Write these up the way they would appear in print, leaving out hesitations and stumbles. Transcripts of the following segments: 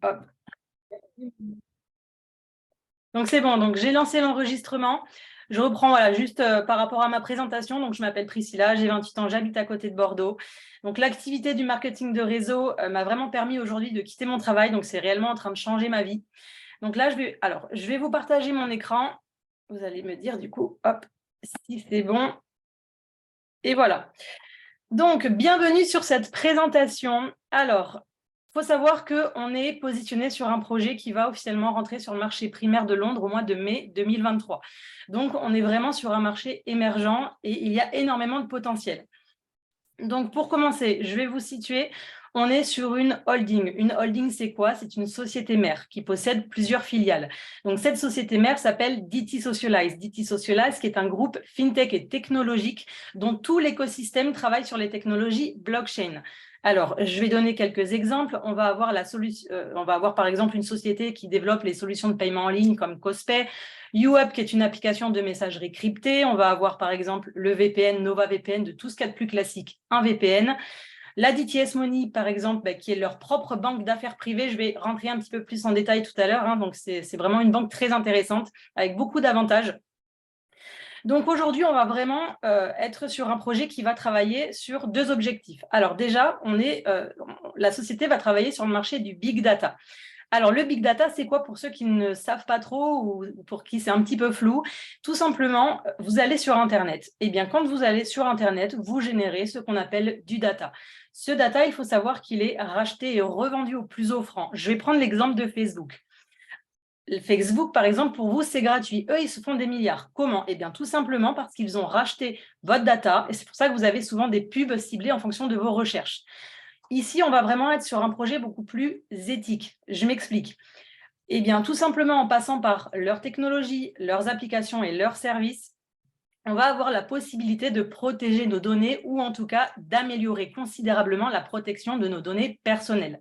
Hop. Donc c'est bon, donc j'ai lancé l'enregistrement. Je reprends voilà, juste par rapport à ma présentation. Donc je m'appelle Priscilla, j'ai 28 ans, j'habite à côté de Bordeaux. Donc l'activité du marketing de réseau m'a vraiment permis aujourd'hui de quitter mon travail. Donc c'est réellement en train de changer ma vie. Donc là, je vais vous partager mon écran. Vous allez me dire du coup, hop, si c'est bon. Et voilà. Donc, bienvenue sur cette présentation. Alors, il faut savoir qu'on est positionné sur un projet qui va officiellement rentrer sur le marché primaire de Londres au mois de mai 2023. Donc, on est vraiment sur un marché émergent et il y a énormément de potentiel. Donc, pour commencer, je vais vous situer. On est sur une holding. Une holding, c'est quoi? C'est une société mère qui possède plusieurs filiales. Donc, cette société mère s'appelle DT Socialize. DT Socialize, qui est un groupe fintech et technologique dont tout l'écosystème travaille sur les technologies blockchain. Alors, je vais donner quelques exemples. On va avoir par exemple une société qui développe les solutions de paiement en ligne comme Cospay, YouUp, qui est une application de messagerie cryptée. On va avoir par exemple le VPN, Nova VPN, de tout ce qu'il y a de plus classique, un VPN. La DTS Money, par exemple, qui est leur propre banque d'affaires privée. Je vais rentrer un petit peu plus en détail tout à l'heure. Donc, c'est vraiment une banque très intéressante avec beaucoup d'avantages. Donc aujourd'hui, on va vraiment être sur un projet qui va travailler sur deux objectifs. Alors déjà, la société va travailler sur le marché du big data. Alors, le big data, c'est quoi pour ceux qui ne savent pas trop ou pour qui c'est un petit peu flou? Tout simplement, vous allez sur Internet. Eh bien, quand vous allez sur Internet, vous générez ce qu'on appelle du data. Ce data, il faut savoir qu'il est racheté et revendu au plus offrant. Je vais prendre l'exemple de Facebook. Facebook, par exemple, pour vous, c'est gratuit. Eux, ils se font des milliards. Comment? Eh bien, tout simplement parce qu'ils ont racheté votre data et c'est pour ça que vous avez souvent des pubs ciblées en fonction de vos recherches. Ici, on va vraiment être sur un projet beaucoup plus éthique. Je m'explique. Eh bien, tout simplement en passant par leur technologie, leurs applications et leurs services, on va avoir la possibilité de protéger nos données ou en tout cas d'améliorer considérablement la protection de nos données personnelles.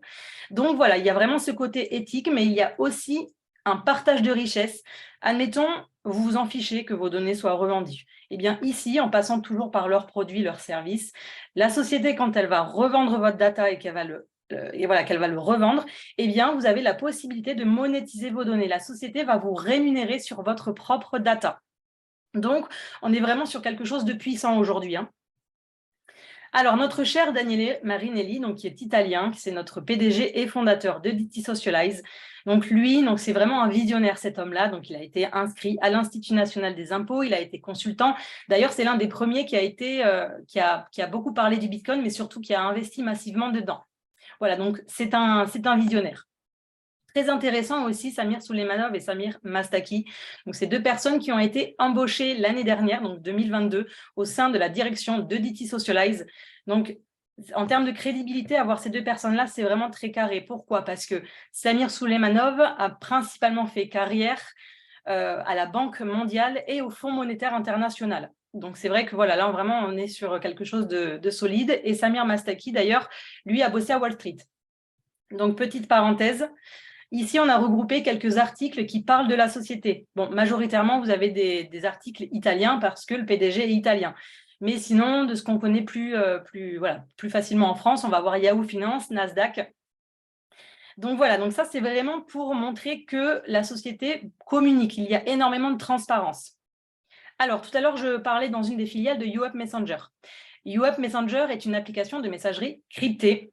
Donc voilà, il y a vraiment ce côté éthique, mais il y a aussi un partage de richesse. Admettons, vous vous en fichez que vos données soient revendues. Eh bien ici, en passant toujours par leurs produits, leurs services, la société, quand elle va revendre votre data et qu'elle va le revendre, eh bien, vous avez la possibilité de monétiser vos données. La société va vous rémunérer sur votre propre data. Donc, on est vraiment sur quelque chose de puissant aujourd'hui. Alors, notre cher Daniele Marinelli, donc, qui est italien, c'est notre PDG et fondateur de DT Socialize. Donc, lui, c'est vraiment un visionnaire, cet homme-là. Donc, il a été inscrit à l'Institut national des impôts, il a été consultant. D'ailleurs, c'est l'un des premiers qui a beaucoup parlé du Bitcoin, mais surtout qui a investi massivement dedans. Voilà, donc c'est un visionnaire. Très intéressant aussi, Samir Suleymanov et Samir Mastaki. Donc, c'est deux personnes qui ont été embauchées l'année dernière, donc 2022, au sein de la direction de DT Socialize. Donc, en termes de crédibilité, avoir ces deux personnes-là, c'est vraiment très carré. Pourquoi? Parce que Samir Suleymanov a principalement fait carrière à la Banque mondiale et au Fonds monétaire international. Donc, c'est vrai que voilà, là, vraiment, on est sur quelque chose de solide. Et Samir Mastaki, d'ailleurs, lui, a bossé à Wall Street. Donc, petite parenthèse. Ici, on a regroupé quelques articles qui parlent de la société. Bon, majoritairement, vous avez des articles italiens parce que le PDG est italien. Mais sinon, de ce qu'on connaît plus facilement en France, on va voir Yahoo Finance, Nasdaq. Donc voilà, donc ça, c'est vraiment pour montrer que la société communique. Il y a énormément de transparence. Alors, tout à l'heure, je parlais dans une des filiales de YouUp Messenger. YouUp Messenger est une application de messagerie cryptée.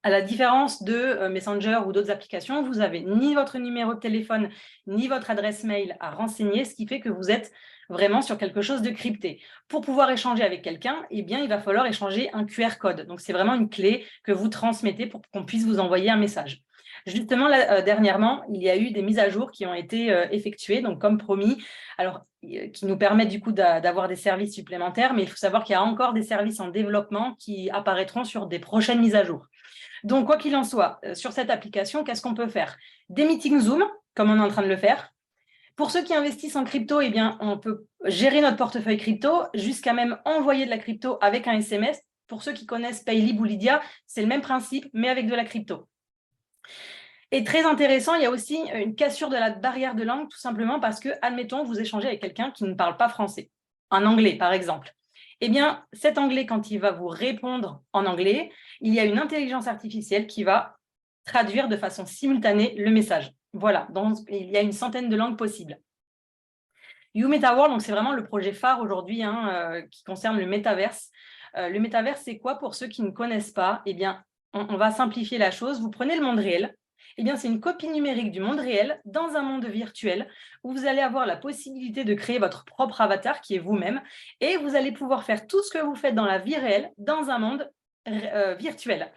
À la différence de Messenger ou d'autres applications, vous n'avez ni votre numéro de téléphone, ni votre adresse mail à renseigner, ce qui fait que vous êtes vraiment sur quelque chose de crypté. Pour pouvoir échanger avec quelqu'un, eh bien, il va falloir échanger un QR code. Donc, c'est vraiment une clé que vous transmettez pour qu'on puisse vous envoyer un message. Justement, dernièrement, il y a eu des mises à jour qui ont été effectuées, donc comme promis, alors qui nous permettent du coup d'avoir des services supplémentaires, mais il faut savoir qu'il y a encore des services en développement qui apparaîtront sur des prochaines mises à jour. Donc, quoi qu'il en soit, sur cette application, qu'est-ce qu'on peut faire? Des meetings Zoom, comme on est en train de le faire. Pour ceux qui investissent en crypto, eh bien, on peut gérer notre portefeuille crypto, jusqu'à même envoyer de la crypto avec un SMS. Pour ceux qui connaissent Paylib ou Lydia, c'est le même principe, mais avec de la crypto. Et très intéressant, il y a aussi une cassure de la barrière de langue, tout simplement parce que, admettons, vous échangez avec quelqu'un qui ne parle pas français, en anglais, par exemple. Eh bien, cet anglais, quand il va vous répondre en anglais, il y a une intelligence artificielle qui va traduire de façon simultanée le message. Voilà, donc il y a une centaine de langues possibles. YouMetaWorld, donc c'est vraiment le projet phare aujourd'hui qui concerne le métaverse. Le métaverse, c'est quoi pour ceux qui ne connaissent pas? Eh bien, on va simplifier la chose. Vous prenez le monde réel. Eh bien, c'est une copie numérique du monde réel dans un monde virtuel où vous allez avoir la possibilité de créer votre propre avatar qui est vous-même et vous allez pouvoir faire tout ce que vous faites dans la vie réelle dans un monde virtuel.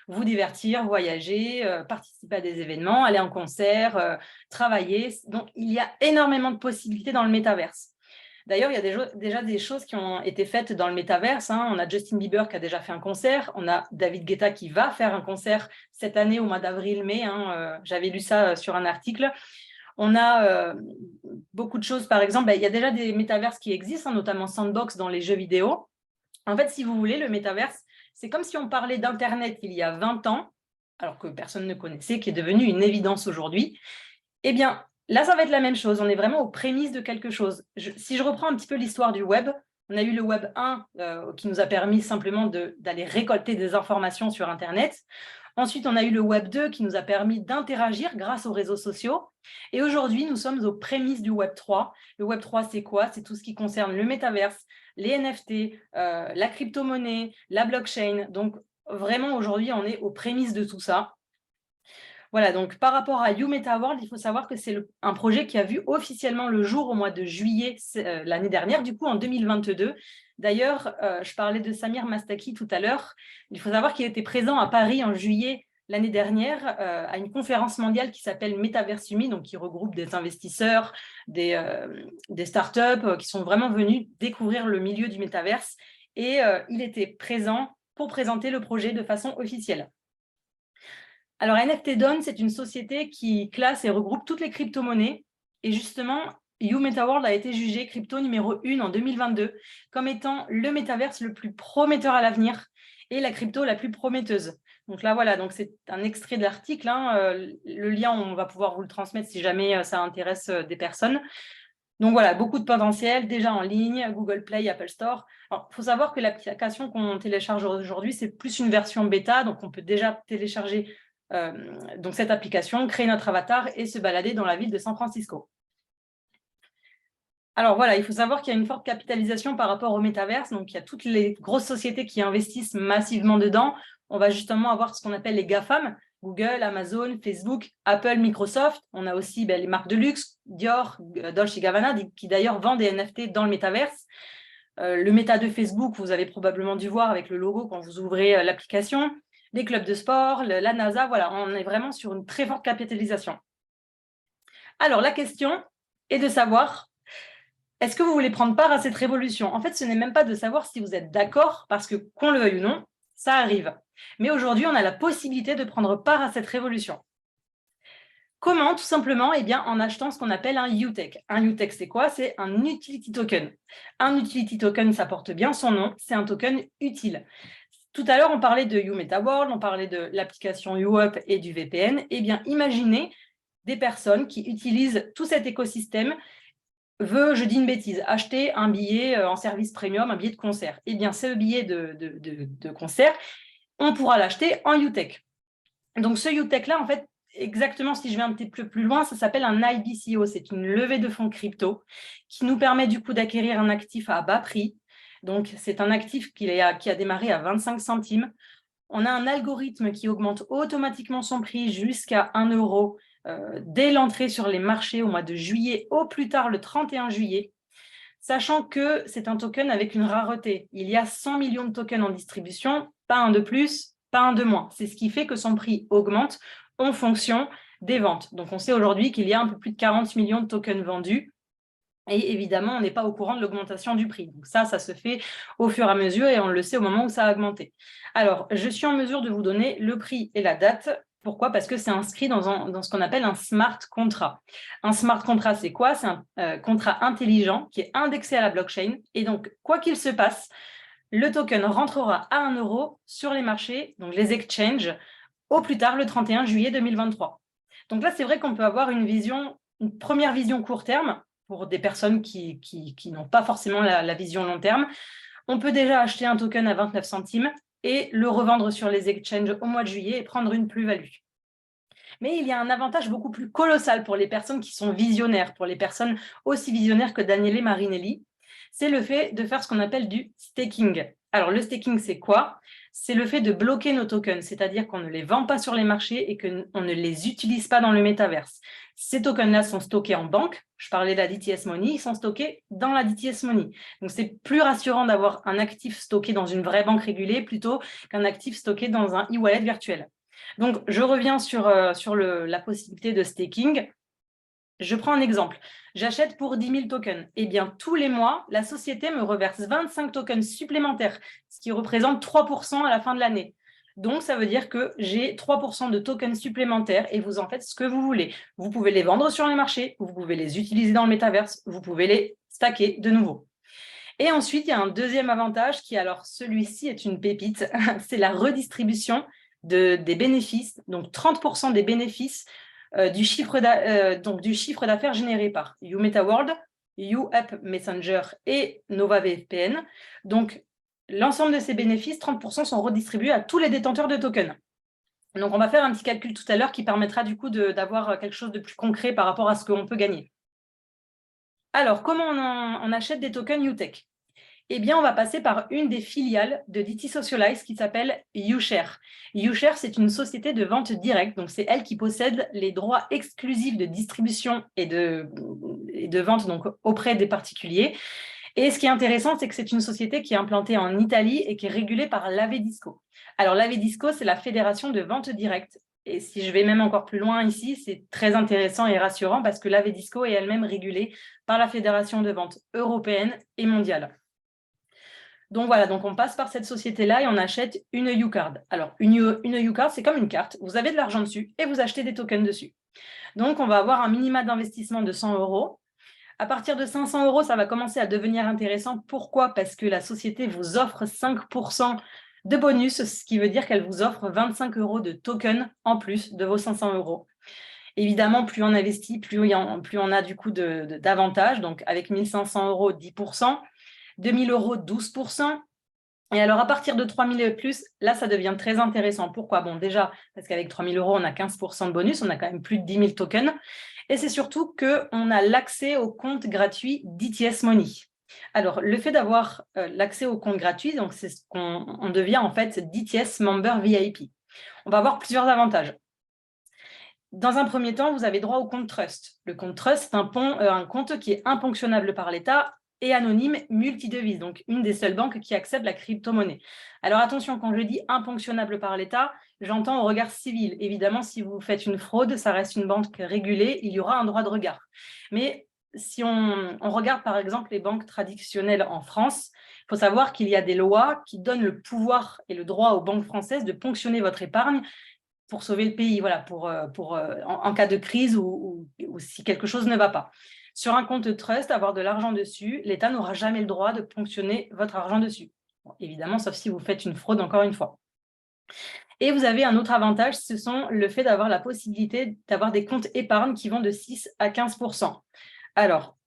Vous divertir, voyager, participer à des événements, aller en concert, travailler. Donc, il y a énormément de possibilités dans le métaverse. D'ailleurs, il y a déjà des choses qui ont été faites dans le métaverse. On a Justin Bieber qui a déjà fait un concert. On a David Guetta qui va faire un concert cette année au mois d'avril-mai. J'avais lu ça sur un article. On a beaucoup de choses. Par exemple, il y a déjà des métaverses qui existent, notamment Sandbox dans les jeux vidéo. En fait, si vous voulez, le métaverse, c'est comme si on parlait d'Internet il y a 20 ans, alors que personne ne connaissait, qui est devenu une évidence aujourd'hui. Eh bien, là, ça va être la même chose. On est vraiment aux prémices de quelque chose. Si je reprends un petit peu l'histoire du web, on a eu le web 1 qui nous a permis simplement d'aller récolter des informations sur Internet. Ensuite, on a eu le web 2 qui nous a permis d'interagir grâce aux réseaux sociaux. Et aujourd'hui, nous sommes aux prémices du web 3. Le web 3, c'est quoi? C'est tout ce qui concerne le métaverse, les NFT, la crypto-monnaie, la blockchain. Donc, vraiment, aujourd'hui, on est aux prémices de tout ça. Voilà, donc par rapport à YouMetaWorld, il faut savoir que c'est un projet qui a vu officiellement le jour au mois de juillet l'année dernière, du coup en 2022. D'ailleurs, je parlais de Samir Mastaki tout à l'heure. Il faut savoir qu'il était présent à Paris en juillet l'année dernière à une conférence mondiale qui s'appelle Metaversumi, donc qui regroupe des investisseurs, des startups qui sont vraiment venus découvrir le milieu du métaverse. Et il était présent pour présenter le projet de façon officielle. Alors, NFT Dawn, c'est une société qui classe et regroupe toutes les crypto-monnaies. Et justement, YouMetaWorld a été jugé crypto numéro 1 en 2022 comme étant le métaverse le plus prometteur à l'avenir et la crypto la plus prometteuse. Donc là, voilà, donc c'est un extrait de l'article. Le lien, on va pouvoir vous le transmettre si jamais ça intéresse des personnes. Donc voilà, beaucoup de potentiel déjà en ligne, Google Play, Apple Store. Alors, il faut savoir que l'application qu'on télécharge aujourd'hui, c'est plus une version bêta, donc on peut déjà télécharger donc cette application, créer notre avatar et se balader dans la ville de San Francisco. Alors voilà, il faut savoir qu'il y a une forte capitalisation par rapport au métaverse. Donc il y a toutes les grosses sociétés qui investissent massivement dedans. On va justement avoir ce qu'on appelle les GAFAM, Google, Amazon, Facebook, Apple, Microsoft. On a aussi les marques de luxe, Dior, Dolce & Gabbana, qui d'ailleurs vendent des NFT dans le métaverse. Le méta de Facebook, vous avez probablement dû voir avec le logo quand vous ouvrez l'application. Les clubs de sport, la NASA, voilà, on est vraiment sur une très forte capitalisation. Alors, la question est de savoir, est-ce que vous voulez prendre part à cette révolution? En fait, ce n'est même pas de savoir si vous êtes d'accord, parce que, qu'on le veuille ou non, ça arrive. Mais aujourd'hui, on a la possibilité de prendre part à cette révolution. Comment? Tout simplement, eh bien, en achetant ce qu'on appelle un UTech. Un UTech, c'est quoi? C'est un Utility Token. Un Utility Token, ça porte bien son nom, c'est un token utile. Tout à l'heure, on parlait de YouMetaWorld, on parlait de l'application YouUp et du VPN. Eh bien, imaginez des personnes qui utilisent tout cet écosystème, je dis une bêtise, acheter un billet en service premium, un billet de concert. Eh bien, ce billet de concert, on pourra l'acheter en UTech. Donc, ce UTech-là, en fait, exactement, si je vais un petit peu plus loin, ça s'appelle un IBCO. C'est une levée de fonds crypto qui nous permet du coup d'acquérir un actif à bas prix. Donc, c'est un actif qui a démarré à 25 centimes. On a un algorithme qui augmente automatiquement son prix jusqu'à 1 euro dès l'entrée sur les marchés au mois de juillet, au plus tard le 31 juillet, sachant que c'est un token avec une rareté. Il y a 100 millions de tokens en distribution, pas un de plus, pas un de moins. C'est ce qui fait que son prix augmente en fonction des ventes. Donc, on sait aujourd'hui qu'il y a un peu plus de 40 millions de tokens vendus. Et évidemment, on n'est pas au courant de l'augmentation du prix. Donc ça se fait au fur et à mesure et on le sait au moment où ça a augmenté. Alors, je suis en mesure de vous donner le prix et la date. Pourquoi? Parce que c'est inscrit dans ce qu'on appelle un smart contract. Un smart contract, c'est quoi? C'est un contrat intelligent qui est indexé à la blockchain. Et donc, quoi qu'il se passe, le token rentrera à 1 euro sur les marchés, donc les exchanges, au plus tard le 31 juillet 2023. Donc là, c'est vrai qu'on peut avoir une première vision court terme pour des personnes qui n'ont pas forcément la vision long terme. On peut déjà acheter un token à 29 centimes et le revendre sur les exchanges au mois de juillet et prendre une plus-value. Mais il y a un avantage beaucoup plus colossal pour les personnes qui sont visionnaires, pour les personnes aussi visionnaires que Daniele Marinelli, c'est le fait de faire ce qu'on appelle du staking. Alors, le staking, c'est quoi? C'est le fait de bloquer nos tokens, c'est-à-dire qu'on ne les vend pas sur les marchés et qu'on ne les utilise pas dans le métaverse. Ces tokens-là sont stockés en banque. Je parlais de la DTS Money, ils sont stockés dans la DTS Money. Donc, c'est plus rassurant d'avoir un actif stocké dans une vraie banque régulée plutôt qu'un actif stocké dans un e-wallet virtuel. Donc, je reviens sur la possibilité de staking. Je prends un exemple. J'achète pour 10 000 tokens. Eh bien, tous les mois, la société me reverse 25 tokens supplémentaires, ce qui représente 3% à la fin de l'année. Donc, ça veut dire que j'ai 3% de tokens supplémentaires et vous en faites ce que vous voulez. Vous pouvez les vendre sur les marchés, vous pouvez les utiliser dans le métaverse, vous pouvez les stacker de nouveau. Et ensuite, il y a un deuxième avantage qui, alors celui-ci est une pépite, c'est la redistribution des bénéfices. Donc, 30% des bénéfices du chiffre d'affaires généré par YouMetaWorld, YouApp Messenger et Nova VPN. Donc, l'ensemble de ces bénéfices, 30% sont redistribués à tous les détenteurs de tokens. Donc, on va faire un petit calcul tout à l'heure qui permettra du coup d'avoir quelque chose de plus concret par rapport à ce qu'on peut gagner. Alors, comment on achète des tokens UTech? Eh bien, on va passer par une des filiales de DT Socialize qui s'appelle YouShare. YouShare, c'est une société de vente directe, donc c'est elle qui possède les droits exclusifs de distribution et de vente donc, auprès des particuliers. Et ce qui est intéressant, c'est que c'est une société qui est implantée en Italie et qui est régulée par l'Avedisco. Alors, l'Avedisco, c'est la fédération de vente directe. Et si je vais même encore plus loin ici, c'est très intéressant et rassurant parce que l'Avedisco est elle-même régulée par la Fédération de vente européenne et mondiale. Donc voilà, donc on passe par cette société-là et on achète une YouCard. Alors, une YouCard, c'est comme une carte. Vous avez de l'argent dessus et vous achetez des tokens dessus. Donc, on va avoir un minima d'investissement de 100 €. À partir de 500 €, ça va commencer à devenir intéressant. Pourquoi? Parce que la société vous offre 5% de bonus, ce qui veut dire qu'elle vous offre 25 € de tokens en plus de vos 500 €. Évidemment, plus on investit, plus on a du coup d'avantages. Donc, avec 1 500 €, 10%. 2 000 €, 12%. Et alors, à partir de 3 000 € et plus, là, ça devient très intéressant. Pourquoi? Bon, déjà, parce qu'avec 3 000 €, on a 15% de bonus, on a quand même plus de 10 000 tokens. Et c'est surtout qu'on a l'accès au compte gratuit DTS Money. Alors, le fait d'avoir l'accès au compte gratuit, donc c'est ce qu'on devient en fait DTS Member VIP. On va avoir plusieurs avantages. Dans un premier temps, vous avez droit au compte Trust. Le compte Trust, c'est un compte qui est imponctionnable par l'État et anonyme multidevise, donc une des seules banques qui accepte la crypto-monnaie. Alors attention, quand je dis imponctionnable par l'État, j'entends au regard civil. Évidemment, si vous faites une fraude, ça reste une banque régulée, il y aura un droit de regard. Mais si on regarde par exemple les banques traditionnelles en France, il faut savoir qu'il y a des lois qui donnent le pouvoir et le droit aux banques françaises de ponctionner votre épargne pour sauver le pays, voilà, en cas de crise ou si quelque chose ne va pas. Sur un compte Trust, avoir de l'argent dessus, l'État n'aura jamais le droit de ponctionner votre argent dessus. Bon, évidemment, sauf si vous faites une fraude, encore une fois. Et vous avez un autre avantage, ce sont le fait d'avoir la possibilité d'avoir des comptes épargne qui vont de 6 à 15%. Alors,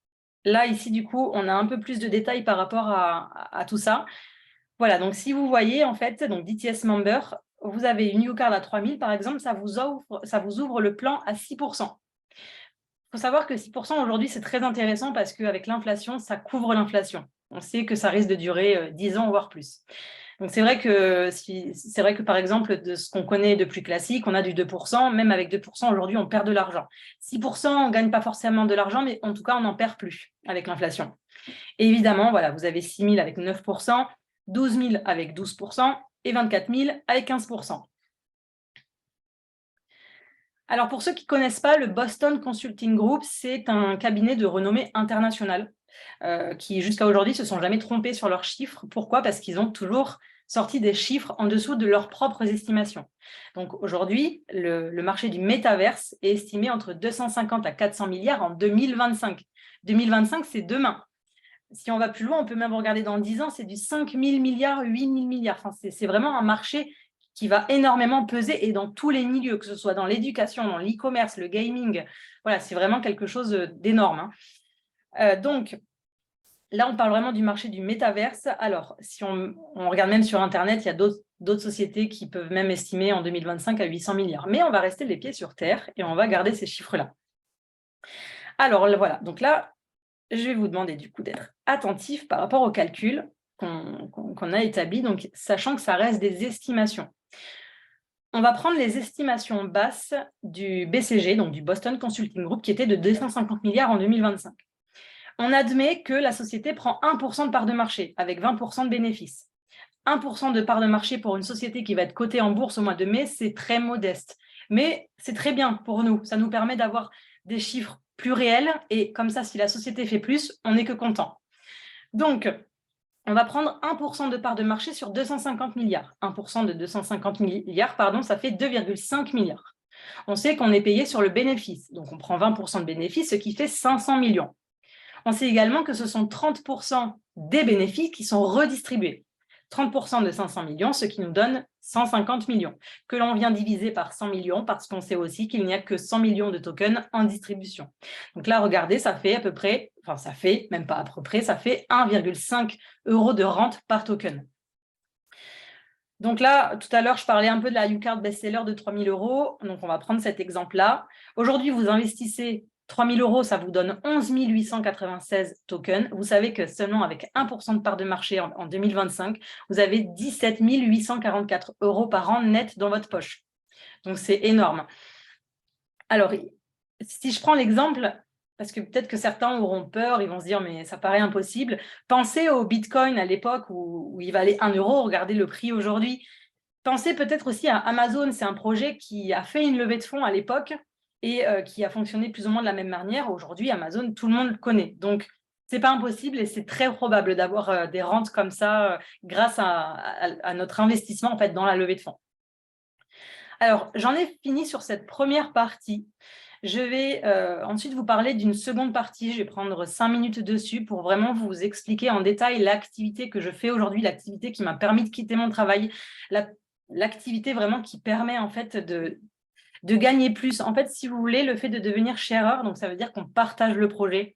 là, ici, du coup, on a un peu plus de détails par rapport à tout ça. Voilà, donc si vous voyez, en fait, donc DTS Member, vous avez une YouCard à 3 000, par exemple, ça vous ouvre le plan à 6%. Il faut savoir que 6% aujourd'hui, c'est très intéressant parce qu'avec l'inflation, ça couvre l'inflation. On sait que ça risque de durer 10 ans, voire plus. Donc, c'est vrai que, par exemple, de ce qu'on connaît de plus classique, on a du 2%. Même avec 2%, aujourd'hui, on perd de l'argent. 6%, on ne gagne pas forcément de l'argent, mais en tout cas, on n'en perd plus avec l'inflation. Et évidemment, voilà, vous avez 6 000 avec 9%, 12 000 avec 12% et 24 000 avec 15%. Alors, pour ceux qui ne connaissent pas, le Boston Consulting Group, c'est un cabinet de renommée internationale qui, jusqu'à aujourd'hui, ne se sont jamais trompés sur leurs chiffres. Pourquoi? Parce qu'ils ont toujours sorti des chiffres en dessous de leurs propres estimations. Donc, aujourd'hui, le marché du métaverse est estimé entre 250 à 400 milliards en 2025. 2025, c'est demain. Si on va plus loin, on peut même regarder dans 10 ans, c'est du 5 000 milliards, 8 000 milliards. Enfin, c'est vraiment un marché qui va énormément peser et dans tous les milieux, que ce soit dans l'éducation, dans l'e-commerce, le gaming. Voilà, c'est vraiment quelque chose d'énorme. Donc, là, on parle vraiment du marché du métaverse. Alors, si on regarde même sur Internet, il y a d'autres sociétés qui peuvent même estimer en 2025 à 800 milliards. Mais on va rester les pieds sur terre et on va garder ces chiffres-là. Alors voilà, donc là, je vais vous demander du coup d'être attentif par rapport au calcul qu'on a établi, donc sachant que ça reste des estimations. On va prendre les estimations basses du BCG, donc du Boston Consulting Group, qui était de 250 milliards en 2025. On admet que la société prend 1% de part de marché, avec 20% de bénéfices. 1% de part de marché pour une société qui va être cotée en bourse au mois de mai, c'est très modeste. Mais c'est très bien pour nous. Ça nous permet d'avoir des chiffres plus réels. Et comme ça, si la société fait plus, on n'est que content. Donc, on va prendre 1% de part de marché sur 250 milliards. 1% de 250 milliards, pardon, ça fait 2,5 milliards. On sait qu'on est payé sur le bénéfice. Donc, on prend 20% de bénéfice, ce qui fait 500 millions. On sait également que ce sont 30% des bénéfices qui sont redistribués. 30% de 500 millions, ce qui nous donne 150 millions, que l'on vient diviser par 100 millions parce qu'on sait aussi qu'il n'y a que 100 millions de tokens en distribution. Donc là, regardez, ça fait à peu près, enfin ça fait, même pas à peu près, ça fait 1,5 € de rente par token. Donc là, tout à l'heure, je parlais un peu de la UCard Bestseller de 3 000 €. Donc, on va prendre cet exemple-là. Aujourd'hui, vous investissez 3 000 €, ça vous donne 11 896 tokens. Vous savez que seulement avec 1% de part de marché en 2025, vous avez 17 844 € par an net dans votre poche. Donc, c'est énorme. Alors, si je prends l'exemple, parce que peut-être que certains auront peur, ils vont se dire, mais ça paraît impossible. Pensez au Bitcoin à l'époque où il valait 1 €, regardez le prix aujourd'hui. Pensez peut-être aussi à Amazon, c'est un projet qui a fait une levée de fonds à l'époque et qui a fonctionné plus ou moins de la même manière. Aujourd'hui, Amazon, tout le monde le connaît. Donc, ce n'est pas impossible et c'est très probable d'avoir des rentes comme ça grâce à notre investissement en fait, dans la levée de fonds. Alors, j'en ai fini sur cette première partie. Je vais ensuite vous parler d'une seconde partie. Je vais prendre 5 minutes dessus pour vraiment vous expliquer en détail l'activité que je fais aujourd'hui, l'activité qui m'a permis de quitter mon travail, l'activité vraiment qui permet en fait de gagner plus. En fait, si vous voulez, le fait de devenir shareur, donc ça veut dire qu'on partage le projet.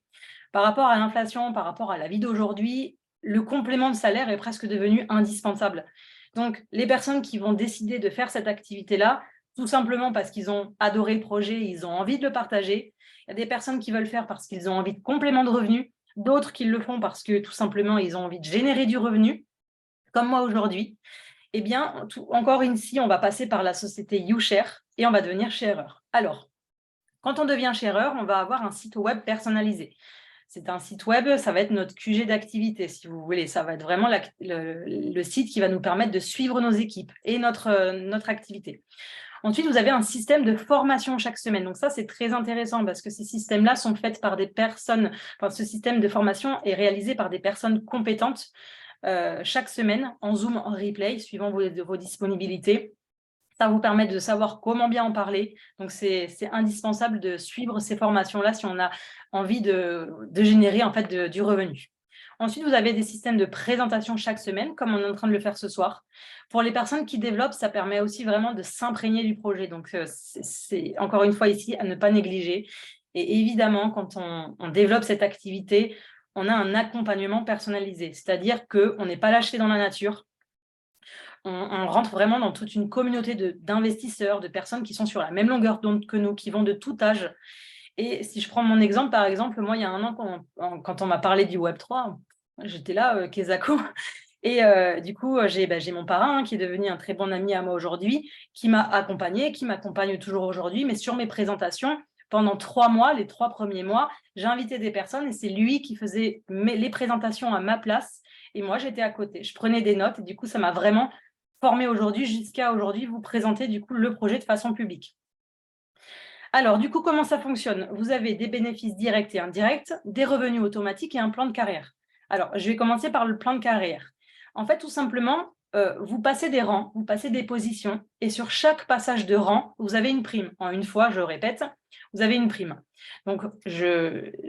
Par rapport à l'inflation, par rapport à la vie d'aujourd'hui, le complément de salaire est presque devenu indispensable. Donc, les personnes qui vont décider de faire cette activité-là, tout simplement parce qu'ils ont adoré le projet, ils ont envie de le partager. Il y a des personnes qui veulent le faire parce qu'ils ont envie de complément de revenus, d'autres qui le font parce que tout simplement, ils ont envie de générer du revenu, comme moi aujourd'hui. Eh bien, encore ici, on va passer par la société YouShare et on va devenir shareur. Alors, quand on devient shareur, on va avoir un site web personnalisé. C'est un site web, ça va être notre QG d'activité, si vous voulez. Ça va être vraiment le site qui va nous permettre de suivre nos équipes et notre activité. Ensuite, vous avez un système de formation chaque semaine. Donc ça, c'est très intéressant parce que ces systèmes-là sont faits par des personnes, enfin, ce système de formation est réalisé par des personnes compétentes chaque semaine en Zoom, en replay, suivant vos disponibilités. Ça vous permet de savoir comment bien en parler. Donc, c'est indispensable de suivre ces formations-là si on a envie de générer en fait, du revenu. Ensuite, vous avez des systèmes de présentation chaque semaine, comme on est en train de le faire ce soir. Pour les personnes qui développent, ça permet aussi vraiment de s'imprégner du projet. Donc, c'est encore une fois ici à ne pas négliger. Et évidemment, quand on développe cette activité, on a un accompagnement personnalisé. C'est-à-dire qu'on n'est pas lâché dans la nature. On rentre vraiment dans toute une communauté d'investisseurs, de personnes qui sont sur la même longueur d'onde que nous, qui vont de tout âge. Et si je prends mon exemple, par exemple, moi, il y a un an, quand on m'a parlé du Web3, j'étais là, Kezako. Et du coup, j'ai mon parrain qui est devenu un très bon ami à moi aujourd'hui, qui m'a accompagné, qui m'accompagne toujours aujourd'hui. Mais sur mes présentations, pendant 3 mois, les 3 premiers mois, j'ai invité des personnes et c'est lui qui faisait les présentations à ma place. Et moi, j'étais à côté. Je prenais des notes et du coup, ça m'a vraiment formé aujourd'hui, jusqu'à aujourd'hui, vous présenter du coup le projet de façon publique. Alors, du coup, comment ça fonctionne? Vous avez des bénéfices directs et indirects, des revenus automatiques et un plan de carrière. Alors, je vais commencer par le plan de carrière. En fait, tout simplement, vous passez des rangs, vous passez des positions, et sur chaque passage de rang, vous avez une prime. En une fois, je répète, vous avez une prime. Donc,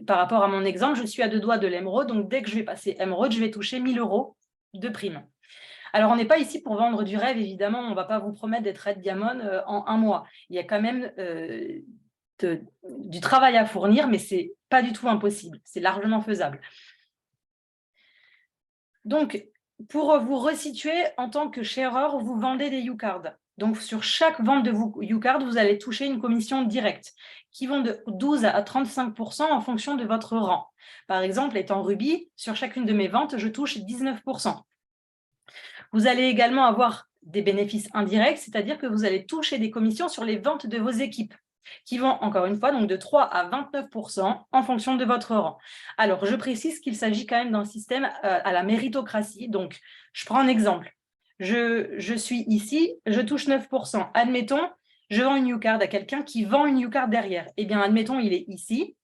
par rapport à mon exemple, je suis à 2 doigts de l'émeraude, donc dès que je vais passer émeraude, je vais toucher 1 000 € de prime. Alors, on n'est pas ici pour vendre du rêve, évidemment, on ne va pas vous promettre d'être Red Diamond en 1 mois. Il y a quand même du travail à fournir, mais ce n'est pas du tout impossible, c'est largement faisable. Donc, pour vous resituer, en tant que sharer, vous vendez des YouCards. Donc, sur chaque vente de YouCards, vous allez toucher une commission directe qui vont de 12 à 35% en fonction de votre rang. Par exemple, étant Ruby, sur chacune de mes ventes, je touche 19%. Vous allez également avoir des bénéfices indirects, c'est-à-dire que vous allez toucher des commissions sur les ventes de vos équipes, qui vont, encore une fois, donc de 3 à 29% en fonction de votre rang. Alors, je précise qu'il s'agit quand même d'un système à la méritocratie. Donc, je prends un exemple. Je suis ici, je touche 9%. Admettons, je vends une YouCard à quelqu'un qui vend une YouCard derrière. Eh bien, admettons, il est ici.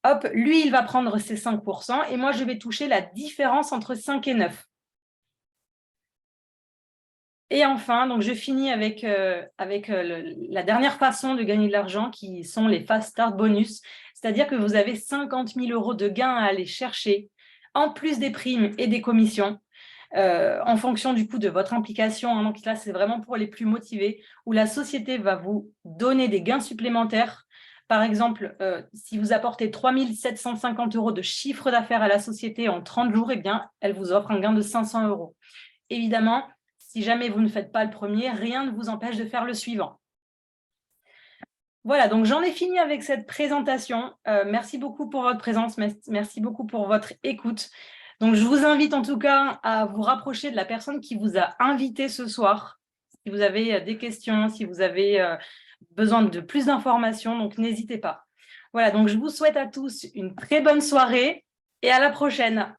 Hop, lui, il va prendre ses 5% et moi, je vais toucher la différence entre 5 et 9. Et enfin, donc je finis avec la dernière façon de gagner de l'argent, qui sont les Fast Start Bonus. C'est-à-dire que vous avez 50 000 € de gains à aller chercher, en plus des primes et des commissions, en fonction du coup de votre implication. Donc là, c'est vraiment pour les plus motivés, où la société va vous donner des gains supplémentaires. Par exemple, si vous apportez 3 750 € de chiffre d'affaires à la société en 30 jours, eh bien, elle vous offre un gain de 500 €. Évidemment, si jamais vous ne faites pas le premier, rien ne vous empêche de faire le suivant. Voilà, donc j'en ai fini avec cette présentation. Merci beaucoup pour votre présence, merci beaucoup pour votre écoute. Donc, je vous invite en tout cas à vous rapprocher de la personne qui vous a invité ce soir. Si vous avez des questions, si vous avez besoin de plus d'informations, donc n'hésitez pas. Voilà, donc je vous souhaite à tous une très bonne soirée et à la prochaine.